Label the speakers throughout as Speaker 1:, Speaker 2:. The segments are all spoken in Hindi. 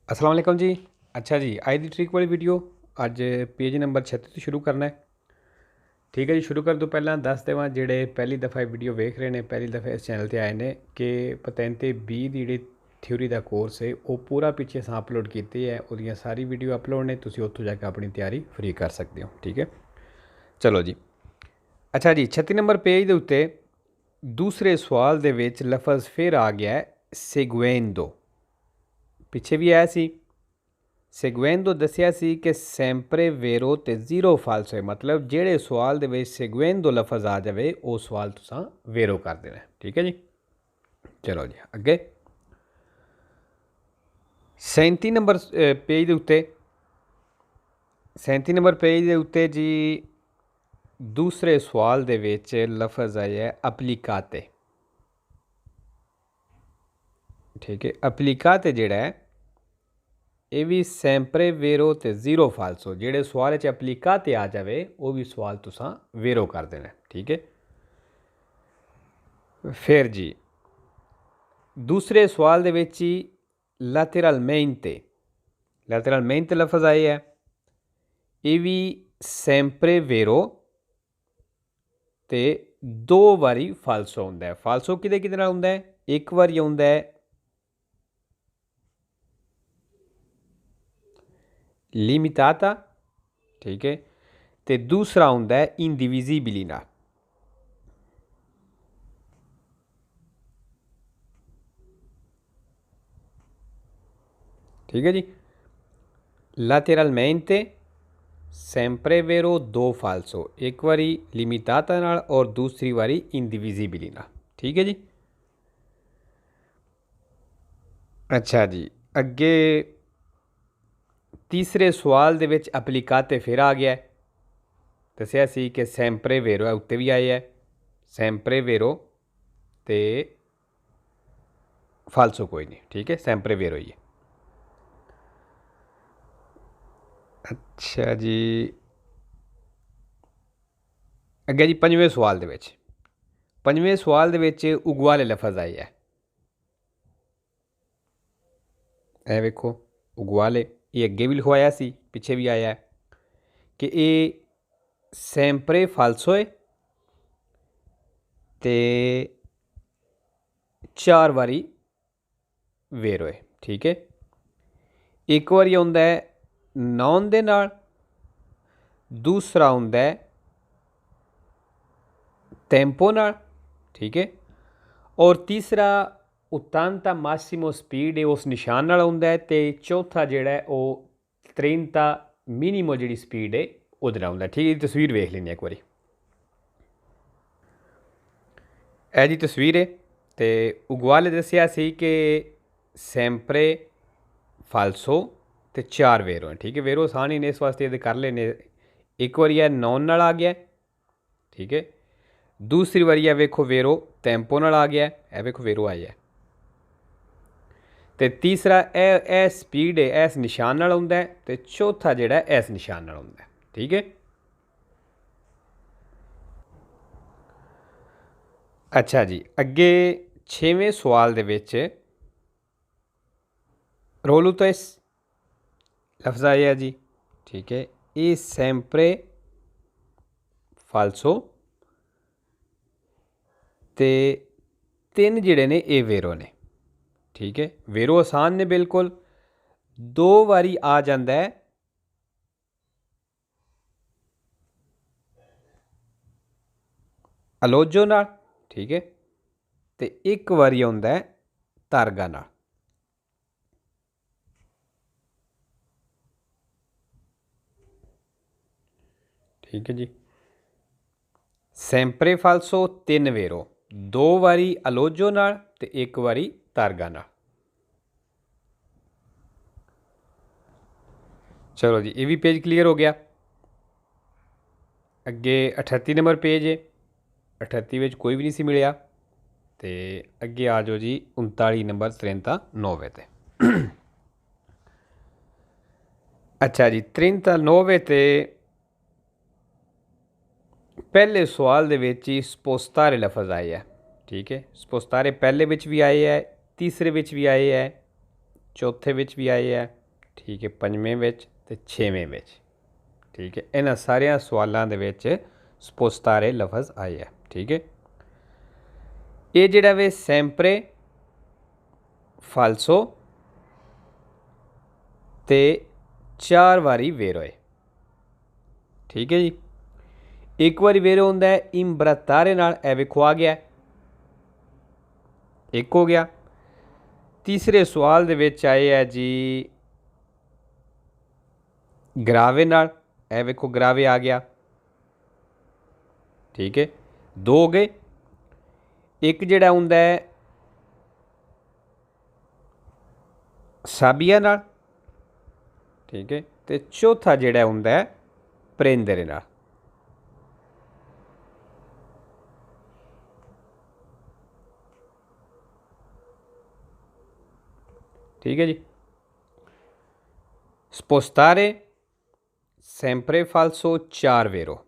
Speaker 1: अस्सलाम वालेकुम जी। अच्छा जी, अज दी ट्रिक वाली वीडियो अज पेज नंबर 36 तो शुरू करना है। ठीक है जी, शुरू कर दो। पहला दस देवां जेह्ड़े पहली दफ़ा वीडियो वेख रहे हैं, पहली दफ़ा इस चैनल ते आए ने कि पतेंते 20 दी जेह्ड़ी थ्योरी दा कोर्स है वो पूरा पिछे असां अपलोड कीती है, ओह्दियां सारी वीडियो अपलोड ने, तुसीं उत्थों जाके अपनी तैयारी फ्री कर सकते हो। ठीक है, चलो जी। अच्छा जी, 36 नंबर पेज दे उत्ते दूसरे सवाल दे विच लफज फिर आ गया है सेगुएंदो। पिछे भी आया सी सेगुएंदो दसिया सी कि सैंपरे वेरो ते जीरो फाल्सो है, मतलब जेड़े सवाल दे विच सेगुएंदो लफज आ जाए वो सवाल तुसां वेरो कर देना। ठीक है जी, चलो जी अगे 37 नंबर पेज दे उत्ते 37 नंबर पेज दे उत्ते जी दूसरे सवाल दे विच लफज आया है अपलीकाते। ठीक है, अपलीकाते जेड़ा है ये भी सैंपरे वेरो ते जीरो फाल्सो, जेड़े सवाल च अपलीकाते आ जाए वो भी सवाल तुसां वेरो कर देना। ठीक है, फिर जी दूसरे सवाल दे विच ही लैटरलमेंटे लफज आए है, ये भी सैंपरे वेरो ते दो बारी फाल्सो होंदा है। फाल्सो किदे किदे नाल होंदा है, एक बारी होंदा है लिमिटाता। ठीक है, ते दूसरा होंदा है इंडिविजिबली नाल। ठीक है जी, lateralmente sempre vero दो फाल्सो, एक बारी लिमिटाता नाल और दूसरी बारी इंडिविजिबली नाल। ठीक है जी, अच्छा जी अगे तीसरे सवाल दे विच अपलीकाते फिर आ गया है। दसिया सी कि सैंपरे वेरो है, उत्ते भी आया है सैंपरे वेरो ते फाल्सो कोई नहीं। ठीक है, सैंपरे वेरो ही है। अच्छा जी अगे जी पंजवें सवाल दे विच उगवाले लफज आई है। ए वेखो उगवाले, ये अगे भी लिखवाया सी, पिछे भी आया है कि ये सैंपरे फाल्सो है ते चार बारी वेरो है। ठीक है, एक बारी आउंदा है नॉन दे नाल, दूसरा आउंदा है टेंपो नाल। ठीक है, और तीसरा उत्तानता मासिमो स्पीड है उस निशान नाल आउंदा है, ते चौथा जेड़ा है वो त्रेनता मिनिमो जी स्पीड है उहदे नाल आउंदा है। ठीक है, तस्वीर वेख लैने एक बारी। ਇਹ जी तस्वीर है, तो उगवाले दसिया सी कि सैंपरे फाल्सो ते चार वेरो हैं। ठीक है, वेरो आसान ही ने, इस वास्ते ये कर लेने। एक बारी है नॉन नाल आ गया। ठीक है, दूसरी बारी है वेखो वेरो टेंपो नाल आ गया, है वेखो वेरो आई है। तो तीसरा ए स्पीड है इस निशान नाल आउंदा है, तो चौथा जेड़ा है इस निशान नाल आउंदा है। ठीक है, अच्छा जी अगे छेवें सवाल दे विच रोलू तो इस लफ्ज़ आया जी। ठीक है, ये सैंपरे फाल्सो ते तीन जिहड़े ने ये वेरो ने। ठीक है, वेरो आसान ने बिल्कुल, दो बारी आ जाता है अलोजो नाल। ठीक है, तो एक बारी आउंदा है तारगा नाल। ठीक है जी, सैंपरे फाल्सो तीन वेरो, दो बारी अलोजो नाल ते एक बारी तारगा नाल। चलो जी, ये भी पेज क्लीयर हो गया। अगे 38 नंबर पेज है, 38 में कोई भी नहीं सी मिलिया, तो अगे आ जाओ जी 39 नंबर 39 ते। अच्छा जी 39 ते पहले सवाल दे विच ही स्पोस्तारे लफज आए है। ठीक है, स्पोस्तारे पहले विच भी आए है, तीसरे विच भी आए है, चौथे विच भी आए है, ठीक है, पंजवें विच ते छेवें विच। ठीक है, इन्हां सारिया सवालों दे विच स्पोस्तारे लफज आए है। ठीक है, ये जिहड़ा वे सैंपरे फाल्सो ते 4 वारी वेरो है। ठीक है जी, एक बारी वेरो होंदा है इम्ब्रातारे नाल, ए वेखो आ गया, एक हो गया। तीसरे सवाल दे विच आए है जी ग्रावे नाल, ए वेखो ग्रावे आ गया। ठीक है, दो हो गए। एक जिहड़ा हुंदा है साबिया नाल। ठीक है, तो चौथा जिहड़ा हुंदा है प्रेंदरे नाल। ठीक है जी, स्पोस्तारे सैंपरे फाल्सो 4 वेरो।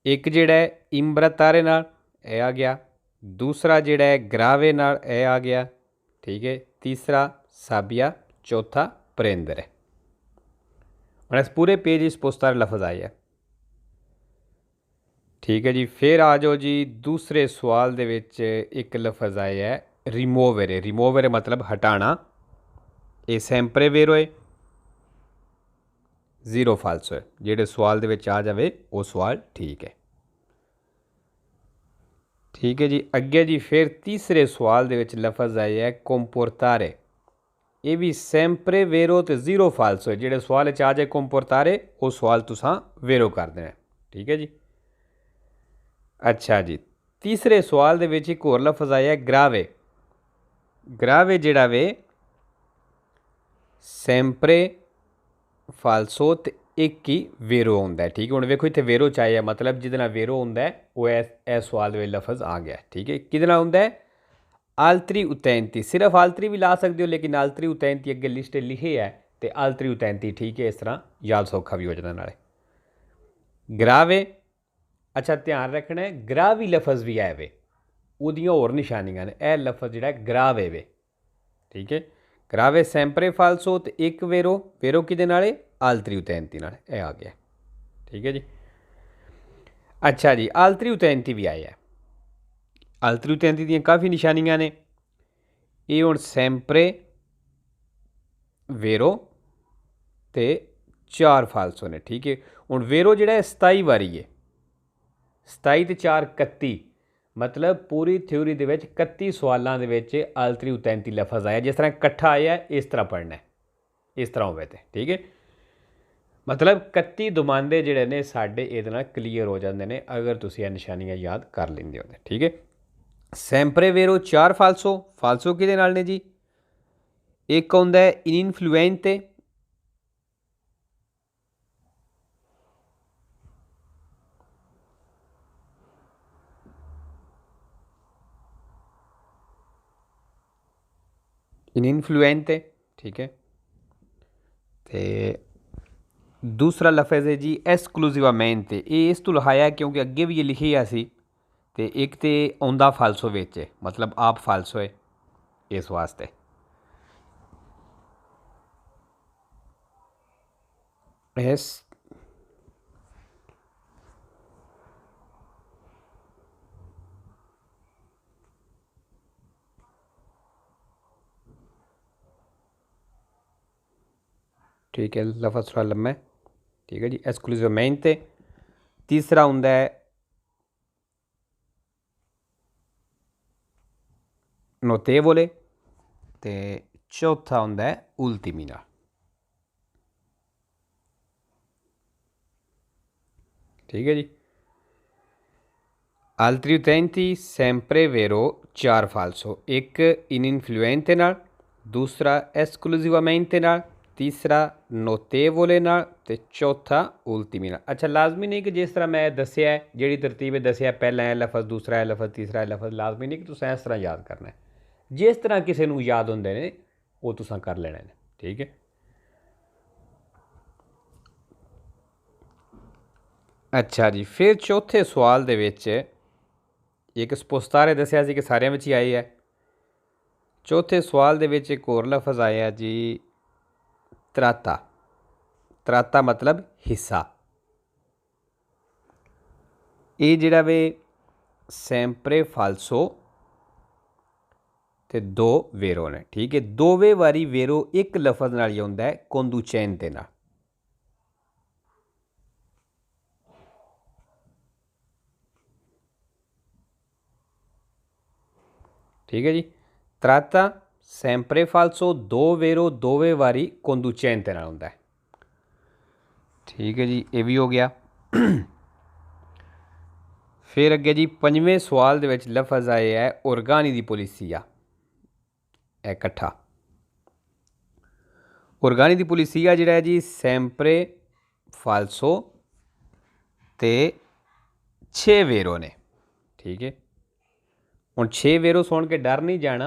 Speaker 1: एक जिहड़ा है इम्ब्रातारे नाल, ए आ गया। दूसरा जिहड़ा है ग्रावे नाल, ए आ गया। ठीक है, तीसरा साबिया, चौथा प्रेंदरे। और इस पूरे पेज स्पोस्तारे लफज आए है। ठीक है जी, फिर आ जाओ जी दूसरे सवाल दे विच एक लफज आया है रिमूवरे। रिमूवरे मतलब हटाना। ये सैंपरे वेरो है, 0 फाल्सो है। जेडे सवाल दे विच आ जाए वो सवाल ठीक है। ठीक है जी, अगे जी फिर तीसरे सवाल दे विच लफज आया है कोम्पोर्तारे। ये भी सैंपरे वेरो तो 0 फाल्सो है। जेडे सवाल आ जाए कोम्पोर्तारे वो सवाल तुसां वेरो कर देना। ठीक है जी, अच्छा जी, तीसरे सवाल दे विच एक होर लफज आया है ग्रावे। ग्रावे जिहड़ा वे सैंपरे फाल्सो ते एक ही वेरो होंदा है। ठीक है, हुण वेखो इत्थे वेरो चाहिए, मतलब जिहदे नाल वेरो होंदा है वो ए सवाल दे लफज आ गया। ठीक है, किहदे नाल होंदा है आल्तरी उतैंती। सिर्फ आल्तरी भी ला सकते हो, लेकिन आल्तरी उतैंती अगे लिस्ट लिखे है तो आल्तरी उतैंती। ठीक है, इस तरह याद सौखा भी हो जाता नाले। ग्रावे, अच्छा ध्यान रखना है ग्रावी लफज भी है वे, उहदियां होर निशानियां ने। यह लफज जिहड़ा ग्रावे वे। ठीक है, ग्रावे सैंपरे फाल्सो तो एक वेरो, वेरो किहदे नाल आल्तरी उतैंती नाल, ए आ गया। ठीक है जी, अच्छा जी आल्तरी उतैंती भी आया है। आल्तरी उतैंती दियां काफ़ी निशानियां ने। ये हुण सैंपरे वेरो ते 4 फाल्सो ने। ठीक है, हुण वेरो जिहड़ा 27 वारी है, 27 ते 4 31, मतलब पूरी थ्योरी दे विच 31 सवालों दे विच आल्तरी उतैंती लफज आया। जिस तरह इकट्ठा आया इस तरह पढ़ना है, इस तरह होवे ते। ठीक है, मतलब 31 दुमांदे जिहड़े ने साडे इहदे नाल क्लीयर हो जाते हैं अगर तुसीं ये निशानियां याद कर लेंदे हो। ठीक है, सैंपरे वेरो 4 फाल्सो। फाल्सो किहदे नाल ने जी, एक आउंदा है इनफ्लुएंते, इनफ्लुएंते। ठीक है, तो दूसरा लफज है जी एसक्लूसिवामेंटे। ये इस तो लिखाया क्योंकि अगे भी ये लिखी है सी। तो एक तो आउंदा फाल्सो विच है, मतलब आप फाल्सो है, इस वास्ते। एस ठीक है, लफज थोड़ा लम्मा है। ठीक है जी, एसक्लूसिवामेंटे। तीसरा हुंदा है नोतेवोले ते चौथा हुंदा है उल्टीमिना। ठीक है जी, आल्तरी उतैंती सैंपरे वेरो 4 फाल्सो। एक इनफ्लुएंटे नाल, दूसरा एसक्लूसिवामेंटे नाल, तीसरा नोतेवोले नाल ते चौथा उल्टीमी नाल। अच्छा लाजमी नहीं कि जिस तरह मैं दसिया है जिहड़ी तरतीब दसिया पहला है लफज, दूसरा है लफज, तीसरा है लफज, लाजमी नहीं कि तुसें इस तरह याद करना है। जिस तरह किसी नूं याद होंदे ने वो तुसां कर लेने ने। ठीक है, अच्छा जी, फिर चौथे सवाल दे विच एक स्पोस्तारे दसिया सी कि सारियां विच ही आई है। चौथे सवाल दे विच एक होर लफज आया जी त्राता, त्राता मतलब हिस्सा। ये जिहड़ा वे सैंपरे फाल्सो ते दो वेरो ने, ठीक है। दोवे वारी वेरो एक लफज नाल आउंदा है कोंदुचेन दे नाल। ठीक है जी, त्राता सैंपरे फाल्सो दो वेरो दोवे वारी कोंदुचेन दे नाल आउंदा है। ठीक है जी, ये भी हो गया। फिर अगे जी पंजवें सवाल दे विच लफज आए है ओरगानी दी पुलिसिया, इकट्ठा। ओरगानी दी पुलिसिया जिहड़ा है जी सैंपरे फाल्सो ते 6 वेरो ने, ठीक है। हुण 6 वेरो सुन के डर नहीं जाना,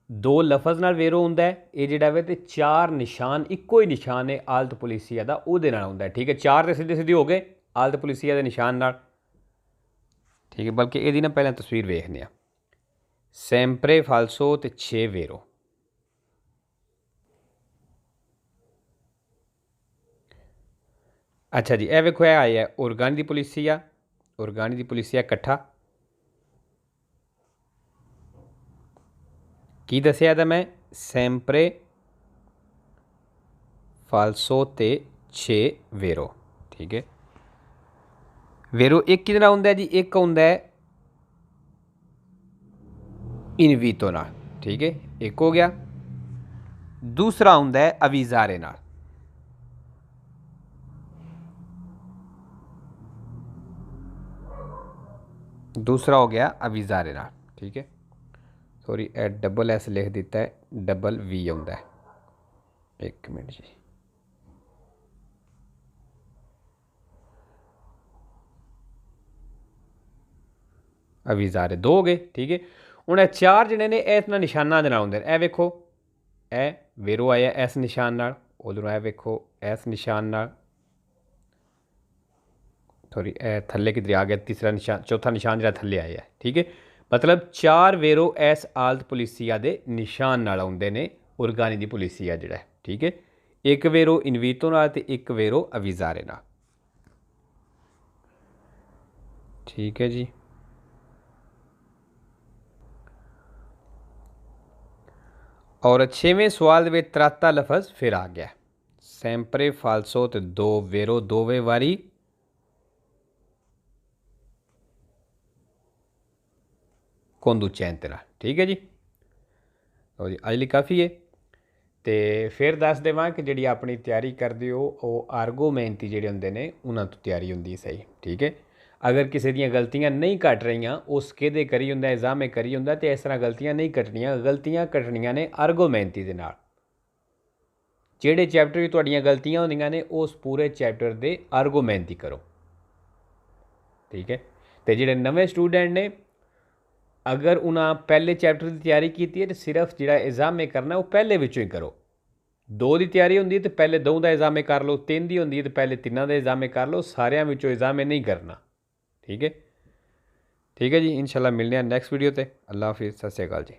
Speaker 1: दो लफज नाल वेरो हुंदा है ये जिहड़ा वे, ते 4 निशान इक्को ही निशान है आलत पुलिसिया दा, उहदे नाल हुंदा है, ठीक है। 4 तो सीधे सीधे हो गए आलत पुलिसिया दे निशान नाल, ठीक है। बल्कि यदि ना पहले तस्वीर वेखने, सैंपरे फाल्सो ते 6 वेरो। अच्छा जी, ए वेखो आई है ओरगानी दी पुलिसिया, ओरगानी दी पुलिसिया कट्ठा। की दसिया था मैं, सैंपरे फाल्सो ते 6 वेरो, ठीक है। वेरो एक किहदे नाल हुंदा है जी, एक हुंदा है इनवीतो नाल, ठीक है, एक हो गया। दूसरा हुंदा है अविजारे नाल, दूसरा हो गया अविजारे नाल, ठीक है। सॉरी ए डबल एस लिख दिता है, डबल वी आउंदा है, एक मिनट जी। अविजारे दो हो गए, ठीक है। हुण ए 4 जिहड़े ने इस निशाना दे नाल हुंदे ने, ए वेखो ए वेरो आया इस निशान नाल, उधरों ए वेखो इस निशान नाल, सॉरी थल्ले किधर आ गया, तीसरा निशान, चौथा निशान जिहड़ा थल्ले आया है, ठीक है। मतलब 4 वेरो इस आलत पुलिसिया दे निशान नाल आउंदे ने ओरगानी दी पुलिसिया जिहड़ा है, ठीक है। एक वेरो इनवीतो नाल ते एक वेरो अविजारे नाल, ठीक है जी। और 6वें सवाल में त्राता लफज फिर आ गया, सैंपरे फाल्सो ते दो वेरो दोवे वारी कोंदुचेन ते नाल, ठीक है जी। तो जी अज लई काफ़ी है। तो फिर दस देवां कि जिहड़ी अपनी तैयारी करदे हो वो आर्गोमैंट जिहड़े हुंदे ने उन्हां तो तैयारी हुंदी सही, ठीक है। अगर किसी दियां गलतियां नहीं घट रहियां, उस किहदे करी हुंदा, एग्जामे करी हुंदा, तो इस तरह गलतियां नहीं कटनियां, गलतियां कटनियां ने आर्गोमैंटी दे नाल। जिहड़े चैप्टर च तुहाड़ियां गलतियां होंदियां ने उस पूरे चैप्टर दे आर्गोमैंटी करो, ठीक है। तो जिहड़े नवे स्टूडेंट ने, अगर उन्हें पहले चैप्टर की तैयारी की है तो सिर्फ जो एग्जामे करना वो पहले विचों ही करो। 2 की तैयारी होंगी तो पहले 2 का एग्जामे कर लो, 3 की होंगी तो पहले 3 का एग्जामे कर लो, सारिया विचों एग्जामे नहीं करना, ठीक है। ठीक है जी, इंशाल्लाह मिलने हैं नेक्स्ट वीडियो ते। अल्लाह हाफिज़, सत श्री अकाल जी।